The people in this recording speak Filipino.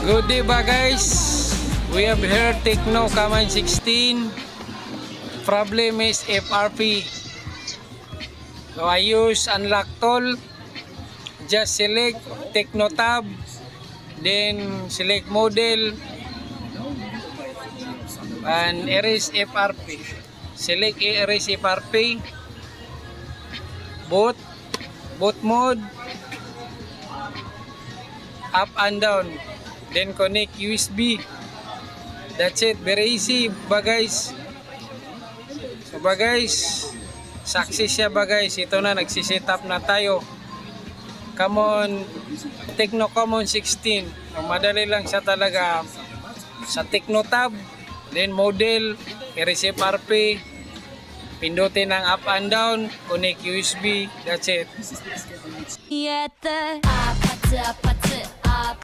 Good day ba guys? We have here Tecno Command 16. Problem is FRP. So I use unlock tool. Just select Tecno tab. Then select model. And erase FRP. Select erase FRP. Boot mode. Up and down. Then connect USB. That's it, very easy ba guys? So ba guys, success siya ba guys? Ito na, nagsiset up na tayo. Common Tecno Common 16. So, madali lang siya talaga. Sa Tecno tab, then model, erase FRP, pindutin ang up and down, connect USB, that's it.